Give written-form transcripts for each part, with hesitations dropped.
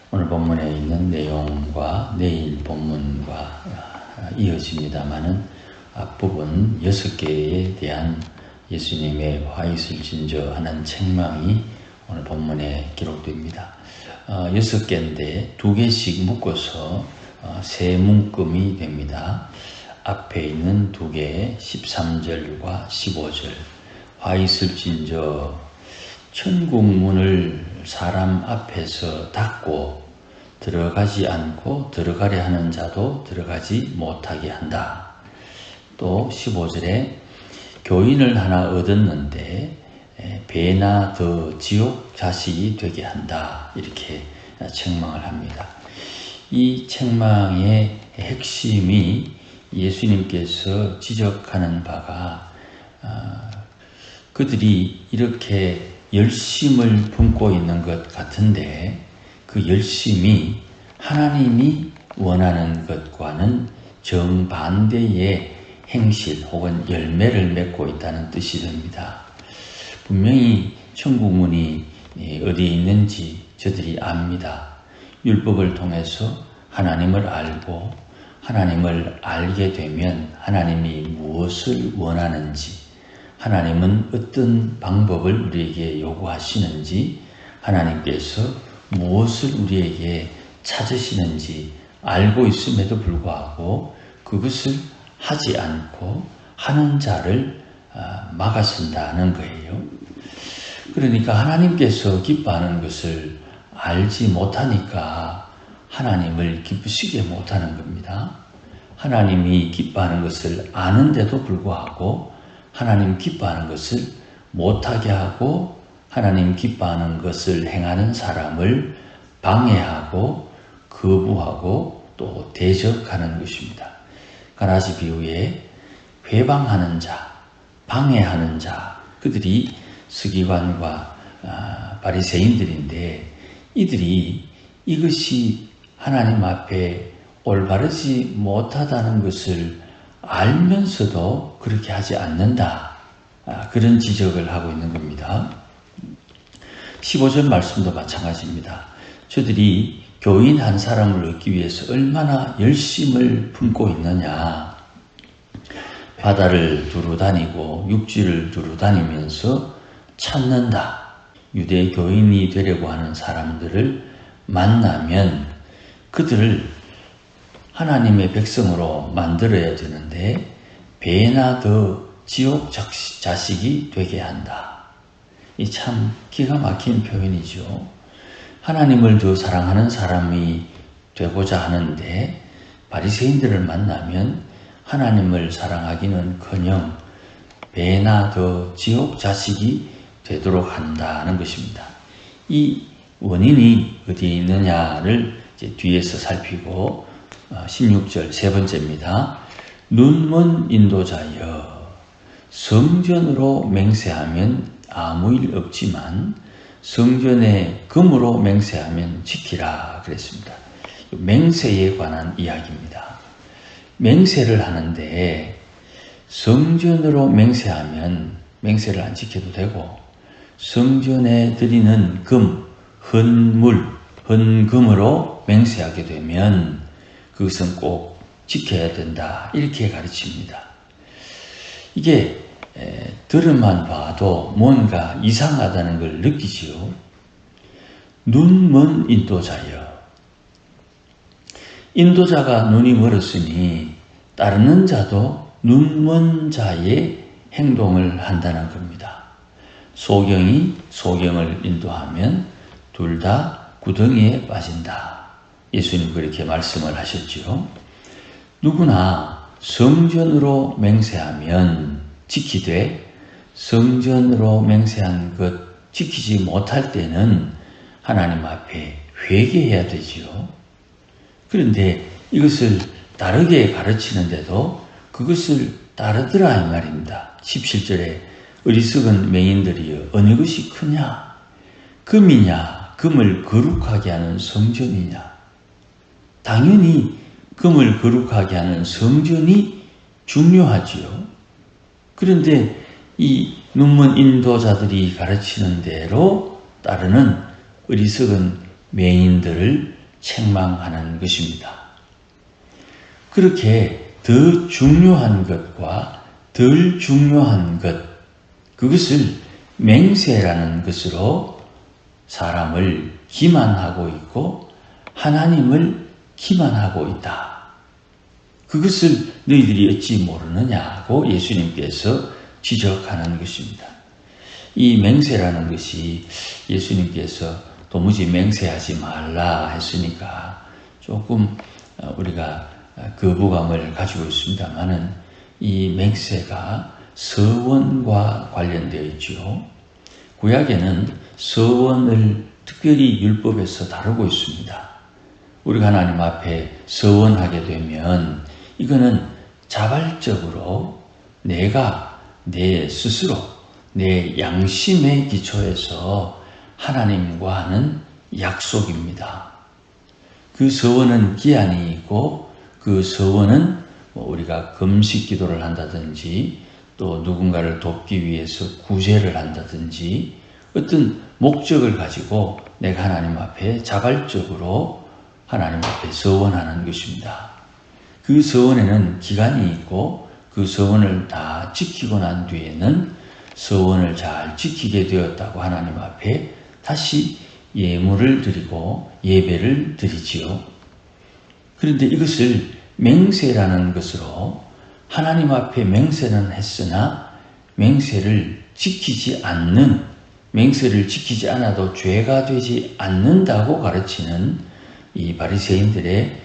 오늘 본문에 있는 내용과 내일 본문과 이어집니다마는 앞부분 6개에 대한 예수님의 화이슬 진저하는 책망이 오늘 본문에 기록됩니다. 6개인데 2개씩 묶어서 세 문금이 됩니다. 앞에 있는 2개 13절과 15절 화이슬 진저 천국문을 사람 앞에서 닫고 들어가지 않고 들어가려 하는 자도 들어가지 못하게 한다. 또 15절에 교인을 하나 얻었는데 배나 더 지옥 자식이 되게 한다. 이렇게 책망을 합니다. 이 책망의 핵심이 예수님께서 지적하는 바가 그들이 이렇게 열심을 품고 있는 것 같은데 그 열심이 하나님이 원하는 것과는 정반대의 행실 혹은 열매를 맺고 있다는 뜻이 됩니다. 분명히 천국문이 어디에 있는지 저들이 압니다. 율법을 통해서 하나님을 알고 하나님을 알게 되면 하나님이 무엇을 원하는지 하나님은 어떤 방법을 우리에게 요구하시는지 하나님께서 무엇을 우리에게 찾으시는지 알고 있음에도 불구하고 그것을 하지 않고 하는 자를 막아선다는 거예요. 그러니까 하나님께서 기뻐하는 것을 알지 못하니까 하나님을 기쁘시게 못하는 겁니다. 하나님이 기뻐하는 것을 아는데도 불구하고 하나님 기뻐하는 것을 못하게 하고 하나님 기뻐하는 것을 행하는 사람을 방해하고 거부하고 또 대적하는 것입니다. 가라지 비유에 회방하는 자, 방해하는 자, 그들이 서기관과 바리새인들인데 이들이 이것이 하나님 앞에 올바르지 못하다는 것을 알면서도 그렇게 하지 않는다. 그런 지적을 하고 있는 겁니다. 15절 말씀도 마찬가지입니다. 저들이 교인 한 사람을 얻기 위해서 얼마나 열심을 품고 있느냐. 바다를 두루 다니고 육지를 두루 다니면서 찾는다. 유대 교인이 되려고 하는 사람들을 만나면 그들을 하나님의 백성으로 만들어야 되는데 배나 더 지옥 자식이 되게 한다. 이 참 기가 막힌 표현이죠. 하나님을 더 사랑하는 사람이 되고자 하는데 바리새인들을 만나면 하나님을 사랑하기는커녕 배나 더 지옥 자식이 되도록 한다는 것입니다. 이 원인이 어디에 있느냐를 이제 뒤에서 살피고 16절 세 번째입니다. 눈먼 인도자여 성전으로 맹세하면 아무 일 없지만 성전의 금으로 맹세하면 지키라 그랬습니다. 맹세에 관한 이야기입니다. 맹세를 하는데 성전으로 맹세하면 맹세를 안 지켜도 되고 성전에 드리는 금, 헌금으로 맹세하게 되면 그것은 꼭 지켜야 된다. 이렇게 가르칩니다. 이게 들음만 봐도 뭔가 이상하다는 걸 느끼지요. 눈먼 인도자여. 인도자가 눈이 멀었으니 따르는 자도 눈먼 자의 행동을 한다는 겁니다. 소경이 소경을 인도하면 둘 다 구덩이에 빠진다. 예수님 그렇게 말씀을 하셨지요. 누구나 성전으로 맹세하면 지키되 성전으로 맹세한 것 지키지 못할 때는 하나님 앞에 회개해야 되지요. 그런데 이것을 다르게 가르치는데도 그것을 따르더라 이 말입니다. 17절에 어리석은 맹인들이여 어느 것이 크냐? 금이냐? 금을 거룩하게 하는 성전이냐? 당연히 금을 거룩하게 하는 성전이 중요하지요. 그런데 이 눈먼 인도자들이 가르치는 대로 따르는 어리석은 맹인들을 책망하는 것입니다. 그렇게 더 중요한 것과 덜 중요한 것, 그것을 맹세라는 것으로 사람을 기만하고 있고 하나님을 기만하고 있다. 그것을 너희들이 어찌 모르느냐고 예수님께서 지적하는 것입니다. 이 맹세라는 것이 예수님께서 도무지 맹세하지 말라 했으니까 조금 우리가 거부감을 가지고 있습니다만은 이 맹세가 서원과 관련되어 있죠. 구약에는 서원을 특별히 율법에서 다루고 있습니다. 우리가 하나님 앞에 서원하게 되면 이거는 자발적으로 내가 내 스스로 내 양심의 기초에서 하나님과 하는 약속입니다. 그 서원은 기한이 있고 그 서원은 우리가 금식 기도를 한다든지 또 누군가를 돕기 위해서 구제를 한다든지 어떤 목적을 가지고 내가 하나님 앞에 자발적으로 하나님 앞에 서원하는 것입니다. 그 서원에는 기간이 있고 그 서원을 다 지키고 난 뒤에는 서원을 잘 지키게 되었다고 하나님 앞에 다시 예물을 드리고 예배를 드리지요. 그런데 이것을 맹세라는 것으로 하나님 앞에 맹세는 했으나 맹세를 지키지 않아도 죄가 되지 않는다고 가르치는 이 바리새인들의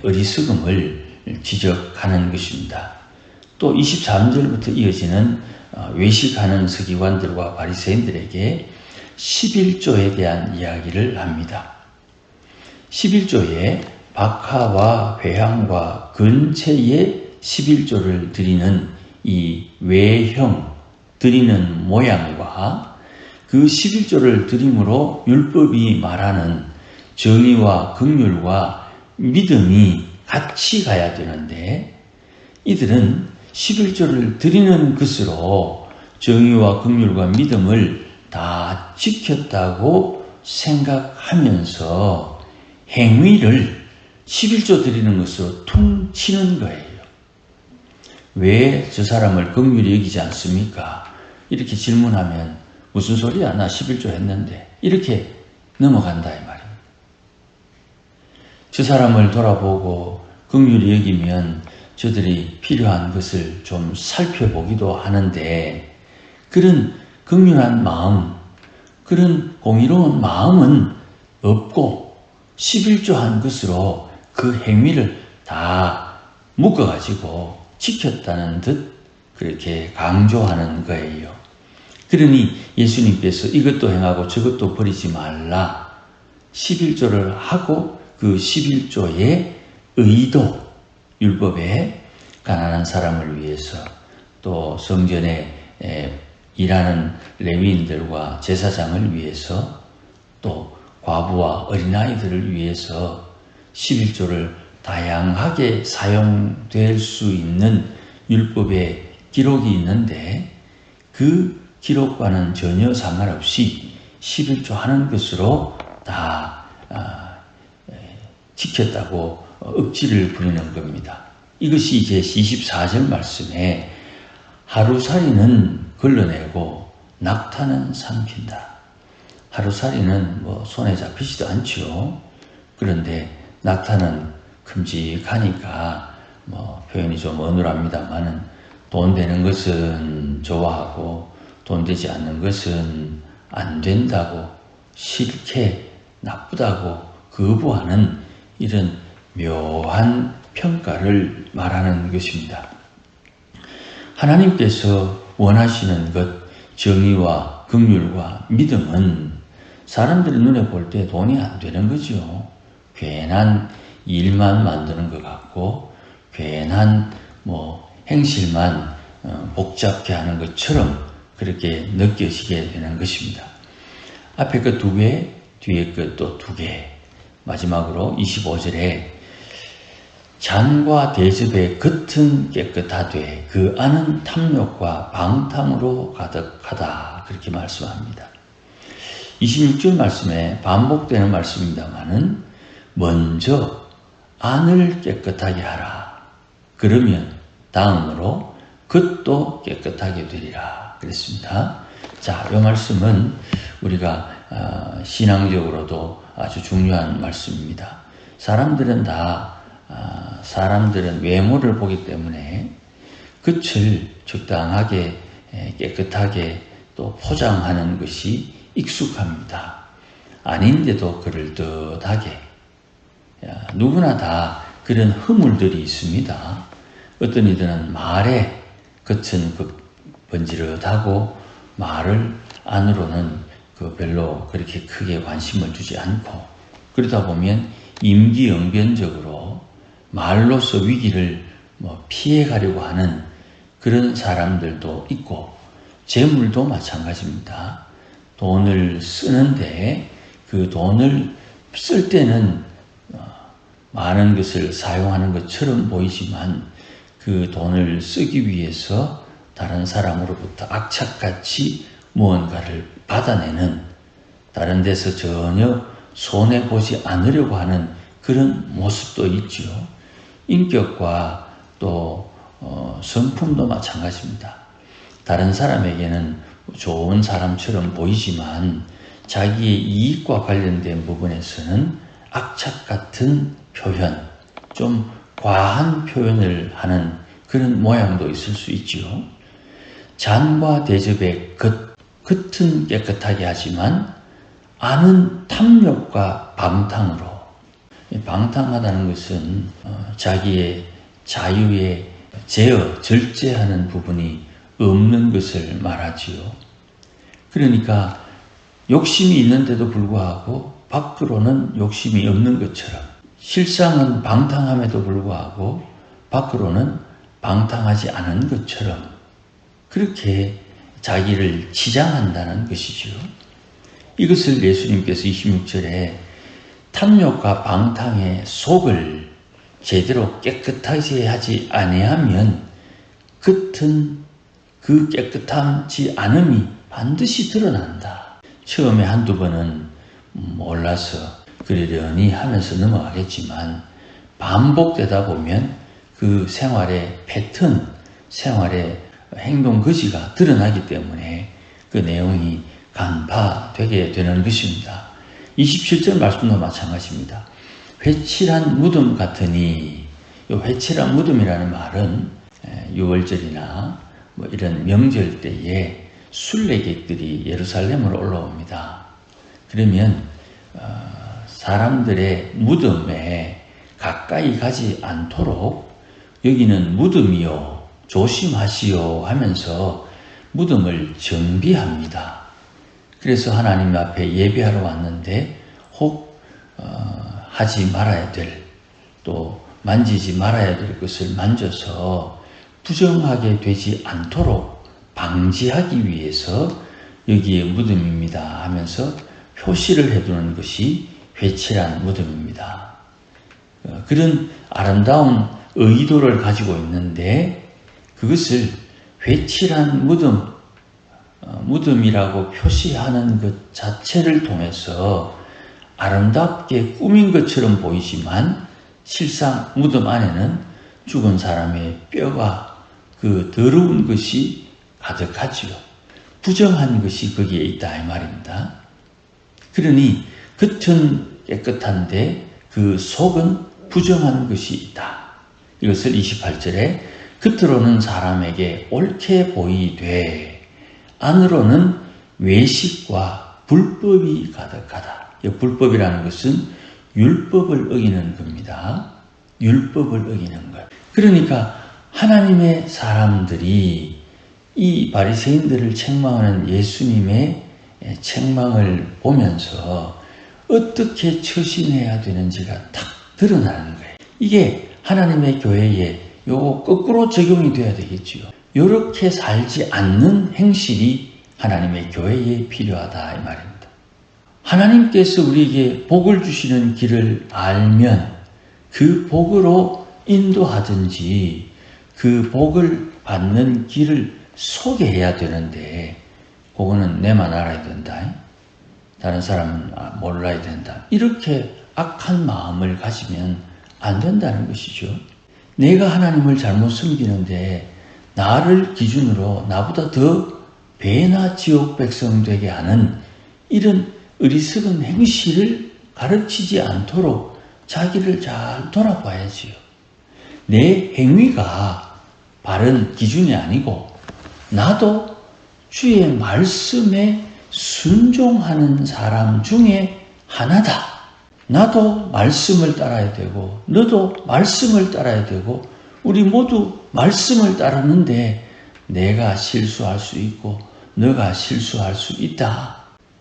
어리석음을 지적하는 것입니다. 또 23절부터 이어지는 외식하는 서기관들과 바리새인들에게 11조에 대한 이야기를 합니다. 11조에 박하와 회향과 근체에 11조를 드리는 이 외형, 드리는 모양과 그 11조를 드림으로 율법이 말하는 정의와 긍휼과 믿음이 같이 가야 되는데 이들은 11조를 드리는 것으로 정의와 긍휼과 믿음을 다 지켰다고 생각하면서 행위를 11조 드리는 것으로 퉁치는 거예요. 왜 저 사람을 긍휼히 여기지 않습니까? 이렇게 질문하면 무슨 소리야? 나 11조 했는데. 이렇게 넘어간다 이 말입니다. 저 사람을 돌아보고 긍휼히 여기면 저들이 필요한 것을 좀 살펴보기도 하는데 그런 긍휼한 마음, 그런 공의로운 마음은 없고 11조 한 것으로 그 행위를 다 묶어가지고 지켰다는 듯 그렇게 강조하는 거예요. 그러니 예수님께서 이것도 행하고 저것도 버리지 말라. 11조를 하고 그 11조의 의도, 율법에 가난한 사람을 위해서 또 성전에 일하는 레위인들과 제사장을 위해서 또 과부와 어린아이들을 위해서 11조를 다양하게 사용될 수 있는 율법의 기록이 있는데 그 기록과는 전혀 상관없이 11조 하는 것으로 다 지켰다고 억지를 부리는 겁니다. 이것이 이제 24절 말씀에 하루살이는 걸러내고 낙타는 삼킨다. 하루살이는 손에 잡히지도 않죠. 그런데 낙타는 큼직하니까 표현이 좀 어눌합니다만은 돈 되는 것은 좋아하고 돈 되지 않는 것은 안 된다고 싫게 나쁘다고 거부하는 이런 묘한 평가를 말하는 것입니다. 하나님께서 원하시는 것, 정의와 긍휼과 믿음은 사람들의 눈에 볼 때 돈이 안 되는 거죠. 괜한 일만 만드는 것 같고 괜한 행실만 복잡게 하는 것처럼 그렇게 느껴지게 되는 것입니다. 앞에 그 2개, 뒤에 그 또 2개, 마지막으로 25절에 잔과 대접의 겉은 깨끗하되 그 안은 탐욕과 방탕으로 가득하다 그렇게 말씀합니다. 26절 말씀에 반복되는 말씀입니다만은 먼저 안을 깨끗하게 하라. 그러면 다음으로 겉도 깨끗하게 되리라 그랬습니다. 자, 이 말씀은 우리가 신앙적으로도 아주 중요한 말씀입니다. 사람들은 외모를 보기 때문에 겉을 적당하게 깨끗하게 또 포장하는 것이 익숙합니다. 아닌데도 그럴듯하게 누구나 다 그런 허물들이 있습니다. 어떤 이들은 말에 겉은 번지르하고 말을 안으로는 별로 그렇게 크게 관심을 두지 않고 그러다 보면 임기응변적으로 말로서 위기를 피해가려고 하는 그런 사람들도 있고 재물도 마찬가지입니다. 돈을 쓰는데 그 돈을 쓸 때는 많은 것을 사용하는 것처럼 보이지만 그 돈을 쓰기 위해서 다른 사람으로부터 악착같이 무언가를 받아내는 다른 데서 전혀 손해보지 않으려고 하는 그런 모습도 있죠. 인격과 또 성품도 마찬가지입니다. 다른 사람에게는 좋은 사람처럼 보이지만 자기의 이익과 관련된 부분에서는 악착 같은 표현, 좀 과한 표현을 하는 그런 모양도 있을 수 있죠. 잔과 대접의 겉은 깨끗하게 하지만 안은 탐욕과 방탕으로, 방탕하다는 것은 자기의 자유에 절제하는 부분이 없는 것을 말하지요. 그러니까 욕심이 있는데도 불구하고 밖으로는 욕심이 없는 것처럼, 실상은 방탕함에도 불구하고 밖으로는 방탕하지 않은 것처럼 그렇게 자기를 치장한다는 것이죠. 이것을 예수님께서 26절에 탐욕과 방탕의 속을 제대로 깨끗하게 하지 아니하면 겉은 그 깨끗하지 않음이 반드시 드러난다. 처음에 한두 번은 몰라서 그러려니 하면서 넘어가겠지만 반복되다 보면 그 생활의 패턴, 생활의 행동 거지가 드러나기 때문에 그 내용이 간파되게 되는 것입니다. 27절 말씀도 마찬가지입니다. 회칠한 무덤 같으니, 이 회칠한 무덤이라는 말은 6월절이나 이런 명절 때에 순례객들이 예루살렘으로 올라옵니다. 그러면 사람들의 무덤에 가까이 가지 않도록 여기는 무덤이요 조심하시오 하면서 무덤을 정비합니다. 그래서 하나님 앞에 예배하러 왔는데 혹 하지 말아야 될, 또 만지지 말아야 될 것을 만져서 부정하게 되지 않도록 방지하기 위해서 여기에 무덤입니다 하면서 표시를 해두는 것이 회칠한 무덤입니다. 그런 아름다운 의도를 가지고 있는데 그것을 회칠한 무덤이라고 표시하는 것 자체를 통해서 아름답게 꾸민 것처럼 보이지만 실상 무덤 안에는 죽은 사람의 뼈가 그 더러운 것이 가득하지요. 부정한 것이 거기에 있다 이 말입니다. 그러니 겉은 깨끗한데 그 속은 부정한 것이 있다. 이것을 28절에 겉으로는 사람에게 옳게 보이되 안으로는 외식과 불법이 가득하다. 이 불법이라는 것은 율법을 어기는 겁니다. 율법을 어기는 것. 그러니까 하나님의 사람들이 이 바리새인들을 책망하는 예수님의 책망을 보면서 어떻게 처신해야 되는지가 딱 드러나는 거예요. 이게 하나님의 교회에 요거 거꾸로 적용이 돼야 되겠지요. 이렇게 살지 않는 행실이 하나님의 교회에 필요하다 이 말입니다. 하나님께서 우리에게 복을 주시는 길을 알면 그 복으로 인도하든지 그 복을 받는 길을 소개해야 되는데 그거는 내만 알아야 된다. 다른 사람은 몰라야 된다. 이렇게 악한 마음을 가지면 안 된다는 것이죠. 내가 하나님을 잘못 섬기는데 나를 기준으로 나보다 더 배나 지옥 백성 되게 하는 이런 어리석은 행실을 가르치지 않도록 자기를 잘 돌아봐야지요. 내 행위가 바른 기준이 아니고 나도 주의 말씀에 순종하는 사람 중에 하나다. 나도 말씀을 따라야 되고 너도 말씀을 따라야 되고 우리 모두 말씀을 따르는데 내가 실수할 수 있고 너가 실수할 수 있다.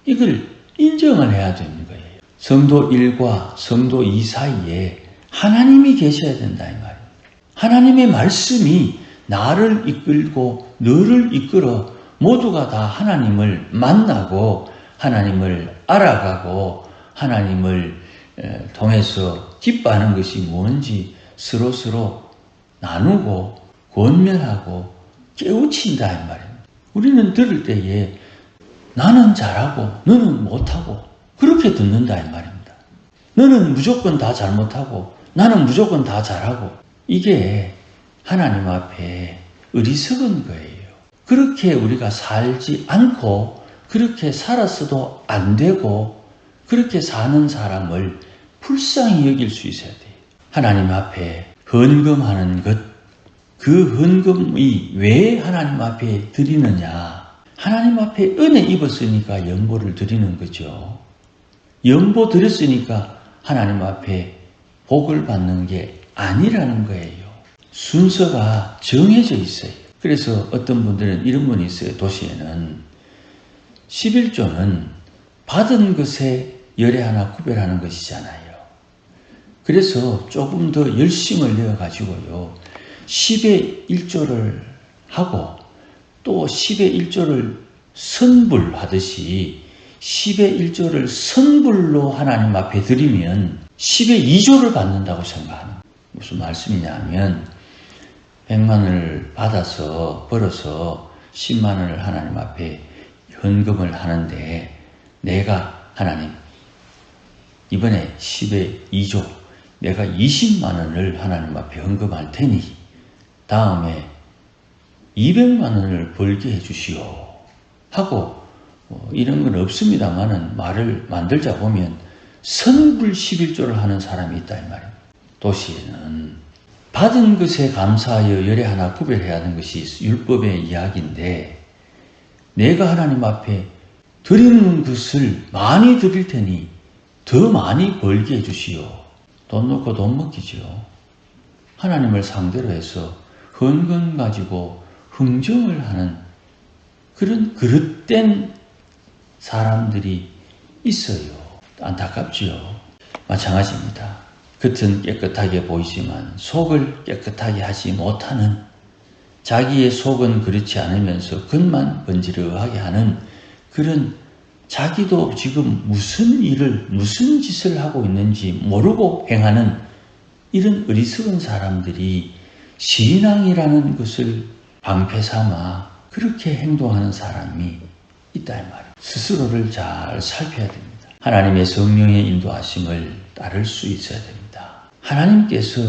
이걸 인정을 해야 되는 거예요. 성도 1과 성도 2 사이에 하나님이 계셔야 된다 이 말입니다. 하나님의 말씀이 나를 이끌고 너를 이끌어 모두가 다 하나님을 만나고 하나님을 알아가고 하나님을 통해서 기뻐하는 것이 뭔지 서로 나누고 권면하고 깨우친다 이 말입니다. 우리는 들을 때에 나는 잘하고 너는 못하고 그렇게 듣는다 이 말입니다. 너는 무조건 다 잘못하고 나는 무조건 다 잘하고 이게 하나님 앞에 어리석은 거예요. 그렇게 우리가 살지 않고 그렇게 살았어도 안 되고 그렇게 사는 사람을 불쌍히 여길 수 있어야 돼요. 하나님 앞에 헌금하는 것, 그 헌금이 왜 하나님 앞에 드리느냐? 하나님 앞에 은혜 입었으니까 연보를 드리는 거죠. 연보 드렸으니까 하나님 앞에 복을 받는 게 아니라는 거예요. 순서가 정해져 있어요. 그래서 어떤 분들은 이런 분이 있어요. 도시에는 11조는 받은 것에 열에 하나 구별하는 것이잖아요. 그래서 조금 더 열심을 내어가지고요. 10의 1조를 하고 또 10의 1조를 선불하듯이 10의 1조를 선불로 하나님 앞에 드리면 10의 2조를 받는다고 생각하는 거예요. 무슨 말씀이냐면 100만 원을 받아서 벌어서 10만 원을 하나님 앞에 헌금을 하는데 내가 하나님 이번에 10의 2조 내가 20만 원을 하나님 앞에 헌금할 테니 다음에 200만 원을 벌게 해주시오 하고 이런 건 없습니다만은 말을 만들자 보면 선불 11조를 하는 사람이 있다 이 말입니다. 도시에는 받은 것에 감사하여 열에 하나 구별해야 하는 것이 율법의 이야기인데 내가 하나님 앞에 드리는 것을 많이 드릴 테니 더 많이 벌게 해주시오. 돈 놓고 돈 먹기죠. 하나님을 상대로 해서 헌금 가지고 흥정을 하는 그런 그릇된 사람들이 있어요. 안타깝지요. 마찬가지입니다. 겉은 깨끗하게 보이지만 속을 깨끗하게 하지 못하는 자기의 속은 그렇지 않으면서 겉만 번지르하게 하는 그런 자기도 지금 무슨 일을 무슨 짓을 하고 있는지 모르고 행하는 이런 어리석은 사람들이 신앙이라는 것을 방패 삼아 그렇게 행동하는 사람이 있다 이 말이에요. 스스로를 잘 살펴야 됩니다. 하나님의 성령의 인도하심을 따를 수 있어야 됩니다. 하나님께서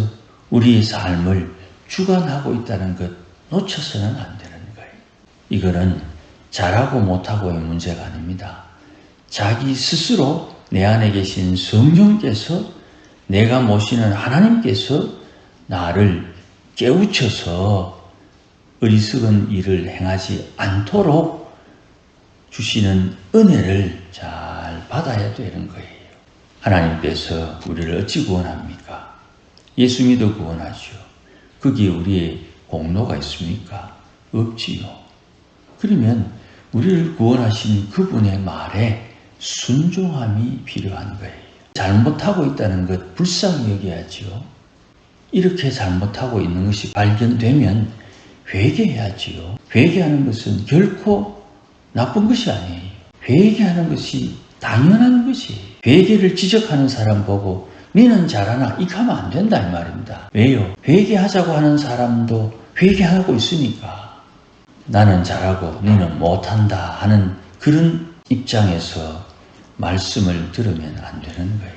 우리의 삶을 주관하고 있다는 것 놓쳐서는 안 되는 거예요. 이거는 잘하고 못하고의 문제가 아닙니다. 자기 스스로 내 안에 계신 성령께서 내가 모시는 하나님께서 나를 깨우쳐서 어리석은 일을 행하지 않도록 주시는 은혜를 잘 받아야 되는 거예요. 하나님께서 우리를 어찌 구원합니까? 예수 믿어 구원하죠. 거기에 우리의 공로가 있습니까? 없지요. 그러면 우리를 구원하신 그분의 말에 순종함이 필요한 거예요. 잘못하고 있다는 것 불쌍히 여겨야지요. 이렇게 잘못하고 있는 것이 발견되면 회개해야지요. 회개하는 것은 결코 나쁜 것이 아니에요. 회개하는 것이 당연한 것이에요. 회개를 지적하는 사람 보고 너는 잘하나? 이렇게 하면 안 된다 이 말입니다. 왜요? 회개하자고 하는 사람도 회개하고 있으니까 나는 잘하고 너는 못한다 하는 그런 입장에서 말씀을 들으면 안 되는 거예요.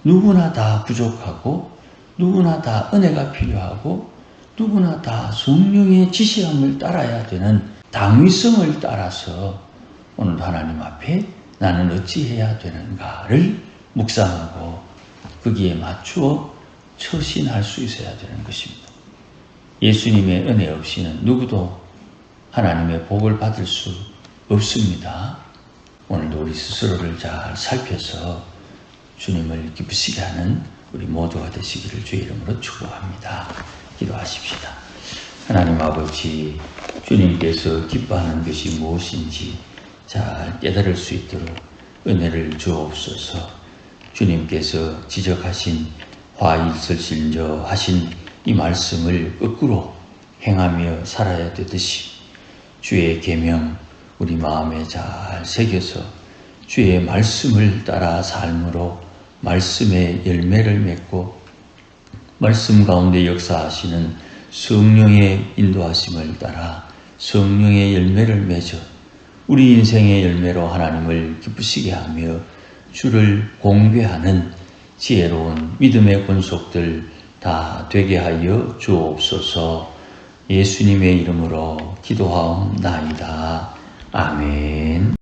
누구나 다 부족하고 누구나 다 은혜가 필요하고 누구나 다 성령의 지시함을 따라야 되는 당위성을 따라서 오늘 하나님 앞에 나는 어찌해야 되는가를 묵상하고 거기에 맞추어 처신할 수 있어야 되는 것입니다. 예수님의 은혜 없이는 누구도 하나님의 복을 받을 수 없습니다. 오늘도 우리 스스로를 잘 살펴서 주님을 기쁘시게 하는 우리 모두가 되시기를 주의 이름으로 축복합니다. 기도하십시다. 하나님 아버지, 주님께서 기뻐하는 것이 무엇인지 잘 깨달을 수 있도록 은혜를 주옵소서. 주님께서 지적하신 화일설신저 하신 이 말씀을 거꾸로 행하며 살아야 되듯이 주의 계명 우리 마음에 잘 새겨서 주의 말씀을 따라 삶으로 말씀의 열매를 맺고 말씀 가운데 역사하시는 성령의 인도하심을 따라 성령의 열매를 맺어 우리 인생의 열매로 하나님을 기쁘시게 하며 주를 공개하는 지혜로운 믿음의 권속들 다 되게 하여 주옵소서. 예수님의 이름으로 기도하옵나이다. 아멘.